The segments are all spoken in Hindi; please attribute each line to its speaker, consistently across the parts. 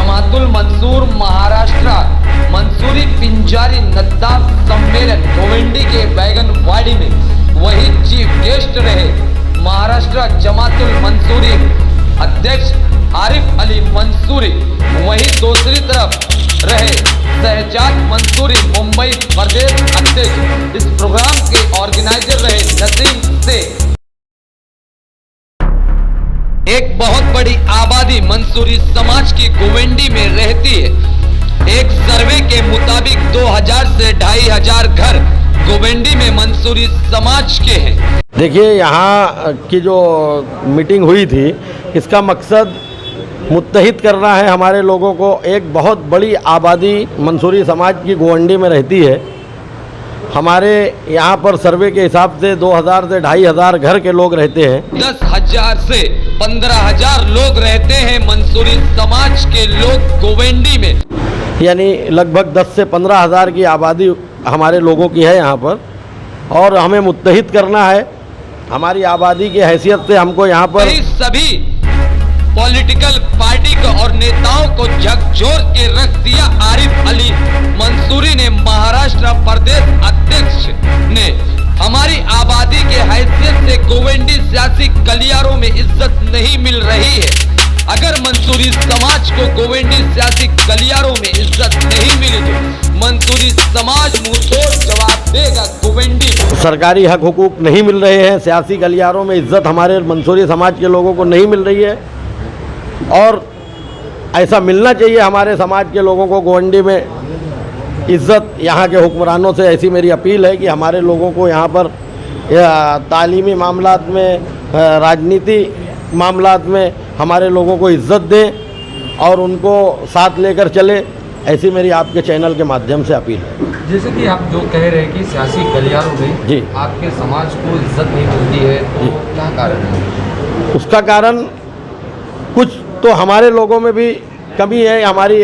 Speaker 1: जमातुल मंसूर महाराष्ट्र मंसूरी पिंजारी नद्दाफ सम्मेलन गोविंडी के बैगनवाड़ी में वही चीफ गेस्ट रहे महाराष्ट्र जमातुल मंसूरी अध्यक्ष आरिफ अली मंसूरी। वहीं दूसरी तरफ रहे शहजाद मंसूरी मुंबई प्रदेश अध्यक्ष। इस प्रोग्राम के ऑर्गेनाइजर रहे नसीम से। एक बहुत बड़ी आबादी मंसूरी समाज की गोविंडी में रहती है। एक सर्वे के मुताबिक 2000 से 2500 घर गोविंडी में मंसूरी समाज के हैं।
Speaker 2: देखिए, यहाँ की जो मीटिंग हुई थी, इसका मकसद मुत्तहिद करना है हमारे लोगों को। एक बहुत बड़ी आबादी मंसूरी समाज की गोविंडी में रहती है। हमारे यहाँ पर सर्वे के हिसाब से 2000 से 2500 घर के लोग रहते हैं।
Speaker 1: 10,000 से 15,000 लोग रहते हैं मंसूरी समाज के लोग गोविंडी में।
Speaker 2: यानी लगभग 10 से 15,000 की आबादी हमारे लोगों की है यहाँ पर, और हमें मुत्तहिद करना है। हमारी आबादी की हैसियत से हमको यहाँ पर
Speaker 1: सभी पॉलिटिकल पार्टी को और नेताओं को झकझोर के रख दिया। आरिफ अली मंसूरी ने महाराष्ट्र प्रदेश अध्यक्ष ने हमारी आबादी के हैसियत से गोविंडी सियासी गलियारों में इज्जत नहीं मिल रही है। अगर मंसूरी समाज को गोविंडी सियासी गलियारों में इज्जत नहीं मिली तो मंसूरी समाज मुंहतोड़ जवाब देगा। गोविंडी
Speaker 2: सरकारी हक हुकूक नहीं मिल रहे हैं, सियासी गलियारों में इज्जत हमारे मंसूरी समाज के लोगों को नहीं मिल रही है, और ऐसा मिलना चाहिए हमारे समाज के लोगों को गोविंडी में इज्जत। यहाँ के हुक्मरानों से ऐसी मेरी अपील है कि हमारे लोगों को यहाँ पर तालीमी मामलात में, राजनीति मामलात में हमारे लोगों को इज्जत दें और उनको साथ लेकर चले। ऐसी मेरी आपके चैनल के माध्यम से अपील है।
Speaker 3: जैसे कि आप जो कह रहे हैं कि सियासी गलियारों में
Speaker 2: जी
Speaker 3: आपके समाज को इज्जत नहीं मिलती है, तो क्या कारण है?
Speaker 2: उसका कारण कुछ तो हमारे लोगों में भी कमी है। हमारी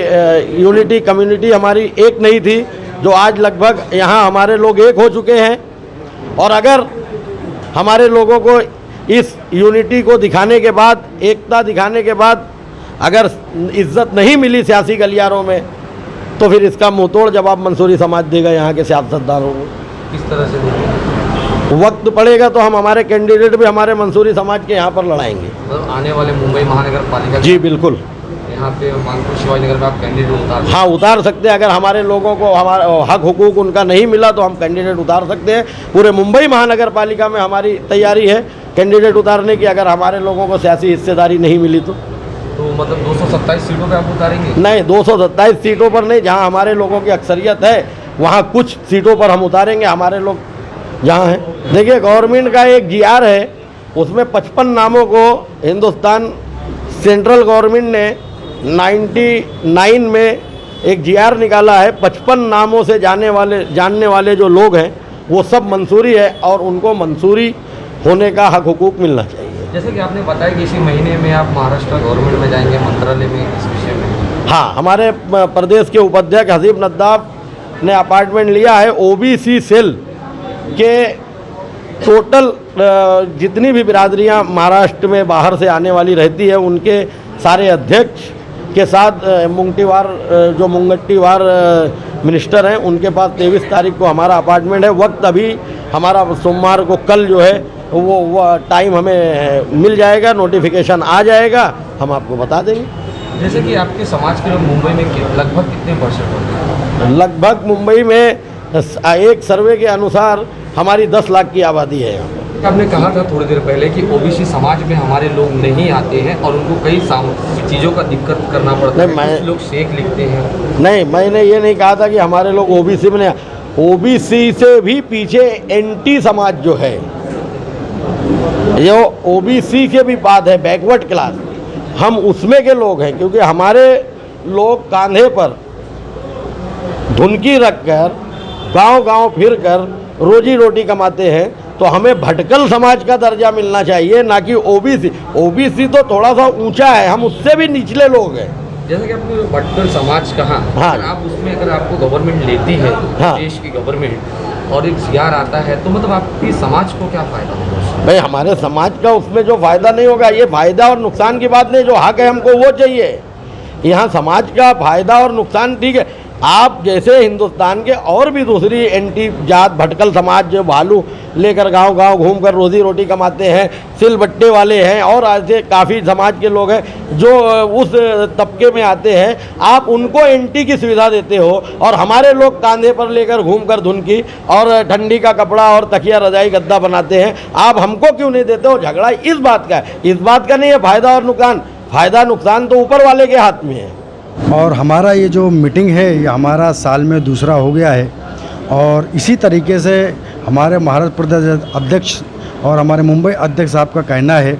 Speaker 2: यूनिटी कम्युनिटी हमारी एक नहीं थी, जो आज लगभग यहाँ हमारे लोग एक हो चुके हैं। और अगर हमारे लोगों को इस यूनिटी को दिखाने के बाद, एकता दिखाने के बाद अगर इज्जत नहीं मिली सियासी गलियारों में, तो फिर इसका मुंहतोड़ जवाब मंसूरी समाज देगा यहाँ के सियासतदानों को।
Speaker 3: किस तरह से देखें?
Speaker 2: वक्त पड़ेगा तो हम हमारे कैंडिडेट भी हमारे मंसूरी समाज के यहाँ पर लड़ाएंगे।
Speaker 3: मतलब आने वाले मुंबई महानगर पालिका,
Speaker 2: जी बिल्कुल,
Speaker 3: यहाँ पे मानपुर शिवाजी नगर में आप कैंडिडेट उतार?
Speaker 2: हाँ, उतार सकते हैं। अगर हमारे लोगों को हमारा हक हुकूक उनका नहीं मिला तो हम कैंडिडेट उतार सकते हैं। पूरे मुंबई महानगर पालिका में हमारी तैयारी है कैंडिडेट उतारने की, अगर हमारे लोगों को सियासी हिस्सेदारी नहीं मिली तो
Speaker 3: मतलब 227 सीटों पे आप उतारेंगे?
Speaker 2: नहीं, 227 सीटों पर नहीं। जहाँ हमारे लोगों की अक्सरियत है वहाँ कुछ सीटों पर हम उतारेंगे। हमारे लोग जहाँ हैं, देखिए, गवर्नमेंट का एक GR है, उसमें 55 नामों को हिंदुस्तान सेंट्रल गवर्नमेंट ने 99 में एक GR निकाला है। 55 नामों से जानने वाले जो लोग हैं वो सब मंसूरी है, और उनको मंसूरी होने का हक हुकूक मिलना चाहिए।
Speaker 3: जैसे कि आपने बताया कि इसी महीने में आप महाराष्ट्र गवर्नमेंट में जाएंगे, मंत्रालय में, इस विषय में? हाँ, हमारे
Speaker 2: प्रदेश के उपाध्यक्ष हसीब नद्दाफ ने अपार्टमेंट लिया है। OBC सेल के टोटल जितनी भी बिरादरियां महाराष्ट्र में बाहर से आने वाली रहती है, उनके सारे अध्यक्ष के साथ मुंगट्टीवार मिनिस्टर हैं, उनके पास 23 तारीख को हमारा अपार्टमेंट है। वक्त अभी हमारा सोमवार को, कल जो है वो टाइम हमें मिल जाएगा, नोटिफिकेशन आ जाएगा, हम आपको बता देंगे।
Speaker 3: जैसे कि आपके समाज के लोग मुंबई में लगभग कितने परसेंट होते हैं?
Speaker 2: लगभग मुंबई में एक सर्वे के अनुसार हमारी 10 लाख की आबादी है यहाँ पर।
Speaker 3: आपने कहा था थोड़ी देर पहले कि OBC समाज में हमारे लोग नहीं आते हैं और उनको कई चीज़ों का दिक्कत करना पड़ता है। कुछ लोग शेख लिखते हैं। नहीं, मैंने ये नहीं कहा था कि हमारे लोग OBC में नहीं। OBC से भी पीछे NT समाज जो है, ये OBC के भी बाद है, बैकवर्ड क्लास, हम उसमें के लोग हैं। क्योंकि हमारे लोग कांधे पर धुनकी रखकर गांव-गांव फिरकर रोजी रोटी कमाते हैं, तो हमें भटकल समाज का दर्जा मिलना चाहिए, ना कि OBC तो थोड़ा सा ऊंचा है, हम उससे भी निचले लोग हैं। जैसे कि आपने भटकल समाज कहा,
Speaker 2: हाँ,
Speaker 3: आप उसमें अगर आपको गवर्नमेंट लेती है,
Speaker 2: हाँ,
Speaker 3: देश की गवर्नमेंट, और एक GR आता है, तो मतलब आपकी समाज को क्या फ़ायदा होगा?
Speaker 2: भाई, हमारे समाज का उसमें जो फ़ायदा नहीं होगा, ये फ़ायदा और नुकसान की बात नहीं, जो हक है हमको वो चाहिए। यहाँ समाज का फायदा और नुकसान ठीक है। आप जैसे हिंदुस्तान के और भी दूसरी एंटी जात भटकल समाज जो भालू लेकर गांव गांव घूमकर रोजी रोटी कमाते हैं, सिलबट्टे वाले हैं और ऐसे काफ़ी समाज के लोग हैं जो उस तबके में आते हैं, आप उनको एंटी की सुविधा देते हो और हमारे लोग कांधे पर लेकर घूमकर धुनकी और ठंडी का कपड़ा और तकिया रजाई गद्दा बनाते हैं। आप हमको क्यों नहीं देते हो? झगड़ा इस बात का है, इस बात का नहीं है फायदा और नुकसान। फायदा नुकसान तो ऊपर वाले के हाथ में है।
Speaker 4: और हमारा ये जो मीटिंग है ये हमारा साल में दूसरा हो गया है और इसी तरीके से हमारे महाराष्ट्र प्रदेश अध्यक्ष और हमारे मुंबई अध्यक्ष साहब का कहना है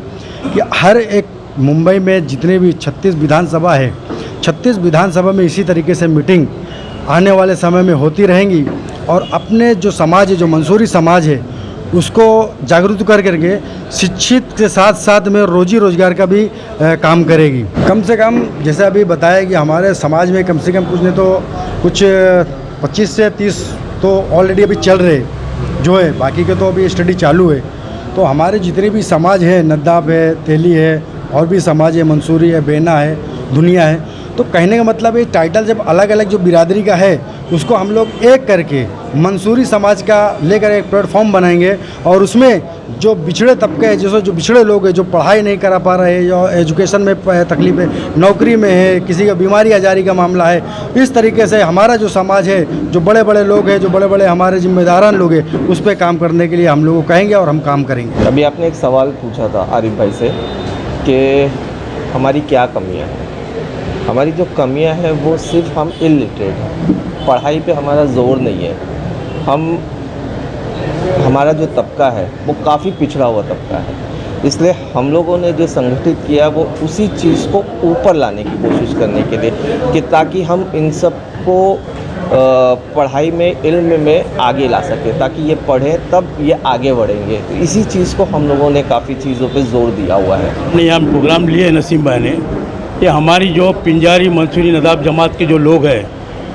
Speaker 4: कि हर एक मुंबई में जितने भी 36 विधानसभा है, 36 विधानसभा में इसी तरीके से मीटिंग आने वाले समय में होती रहेंगी और अपने जो समाज है, जो मंसूरी समाज है, उसको जागरूक कर करके शिक्षित के साथ साथ में रोजी रोजगार का भी काम करेगी। कम से कम जैसे अभी बताया कि हमारे समाज में कम से कम कुछ नहीं तो कुछ 25 से 30 तो ऑलरेडी अभी चल रहे जो है, बाकी के तो अभी स्टडी चालू है। तो हमारे जितने भी समाज है, नद्दाब है, तेली है और भी समाज है, मंसूरी है, बेना है, दुनिया है, तो कहने का मतलब ये टाइटल जब अलग अलग जो बिरादरी का है उसको हम लोग एक करके मंसूरी समाज का लेकर एक प्लेटफॉर्म बनाएंगे और उसमें जो पिछड़े तबके हैं, जैसे जो पिछड़े लोग हैं, जो पढ़ाई नहीं करा पा रहे हैं, जो एजुकेशन में तकलीफ है, नौकरी में है, किसी का बीमारी आजारी का मामला है, इस तरीके से हमारा जो समाज है, जो बड़े बड़े लोग हैं, जो बड़े बड़े हमारे जिम्मेदारान लोग हैं, उस पर काम करने के लिए हम लोग को कहेंगे और हम काम करेंगे।
Speaker 5: अभी आपने एक सवाल पूछा था आरिफ भाई से कि हमारी क्या कमियां हैं। हमारी जो कमियां हैं वो सिर्फ हम इलिटरेट हैं, पढ़ाई पे हमारा जोर नहीं है। हमारा जो तबका है वो काफ़ी पिछड़ा हुआ तबका है, इसलिए हम लोगों ने जो संगठित किया वो उसी चीज़ को ऊपर लाने की कोशिश करने के लिए कि ताकि हम इन सब को पढ़ाई में, इल्म में आगे ला सके, ताकि ये पढ़ें तब ये आगे बढ़ेंगे। तो इसी चीज़ को हम लोगों ने काफ़ी चीज़ों पे जोर दिया हुआ है।
Speaker 6: हमने यहाँ प्रोग्राम लिए नसीम भाई ने कि हमारी जो पिंजारी मंसूरी नदाब जमात के जो लोग हैं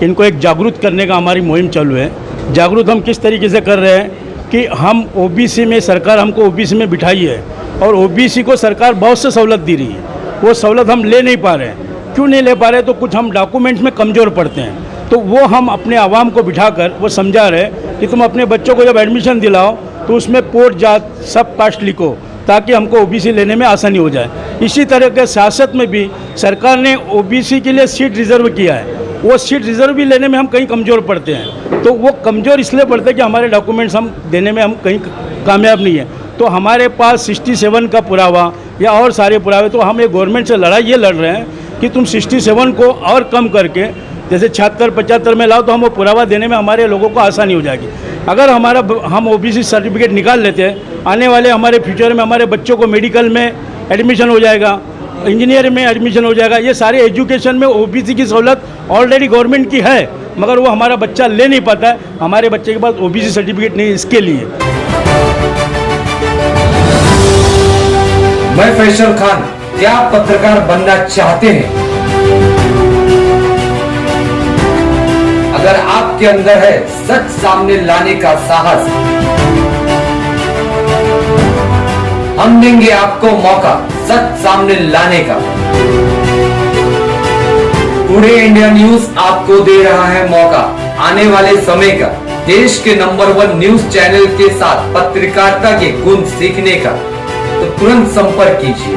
Speaker 6: इनको एक जागरूक करने का हमारी मुहिम चालू है। जागरूक हम किस तरीके से कर रहे हैं कि हम ओबीसी में, सरकार हमको ओबीसी में बिठाई है और ओबीसी को सरकार बहुत से सहूलत दे रही है, वो सहूलत हम ले नहीं पा रहे हैं। क्यों नहीं ले पा रहे? तो कुछ हम डॉक्यूमेंट्स में कमज़ोर पड़ते हैं, तो वो हम अपने आवाम को बिठाकर वो समझा रहे कि तुम अपने बच्चों को जब एडमिशन दिलाओ तो उसमें पोट जात सब कास्ट लिखो ताकि हमको ओबीसी लेने में आसानी हो जाए। इसी तरह के सियासत में भी सरकार ने ओबीसी के लिए सीट रिजर्व किया है, वो सीट रिजर्व भी लेने में हम कहीं कमज़ोर पड़ते हैं। तो वो कमज़ोर इसलिए पड़ते हैं कि हमारे डॉक्यूमेंट्स हम देने में हम कहीं कामयाब नहीं है। तो हमारे पास 67 का पुरावा या और सारे पुरावे, तो हम एक गवर्नमेंट से लड़ाई ये लड़ रहे हैं कि तुम 67 को और कम करके जैसे 76-75 में लाओ तो हम वो पुरावा देने में हमारे लोगों को आसानी हो जाएगी। अगर हम ओबीसी सर्टिफिकेट निकाल लेते हैं, आने वाले हमारे फ्यूचर में हमारे बच्चों को मेडिकल में एडमिशन हो जाएगा, इंजीनियर में एडमिशन हो जाएगा। ये सारे एजुकेशन में ओबीसी की सहूलत ऑलरेडी गवर्नमेंट की है, मगर वो हमारा बच्चा ले नहीं पाता है। हमारे बच्चे के पास ओबीसी सर्टिफिकेट नहीं है इसके लिए।
Speaker 7: मैं फैसल खान, क्या आप पत्रकार बनना चाहते हैं? अगर आपके अंदर है सच सामने लाने का साहस, हम देंगे आपको मौका सच सामने लाने का। टुडे इंडिया न्यूज आपको दे रहा है मौका आने वाले समय का देश के नंबर 1 न्यूज चैनल के साथ पत्रकारिता के गुण सीखने का। तो तुरंत संपर्क कीजिए।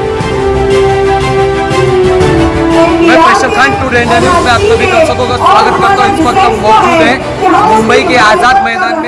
Speaker 1: मैं Faisal Khan, today India news में आप सभी दर्शकों का स्वागत करता हूँ। इस वक्त हम मौजूद हैं मुंबई के आजाद मैदान में।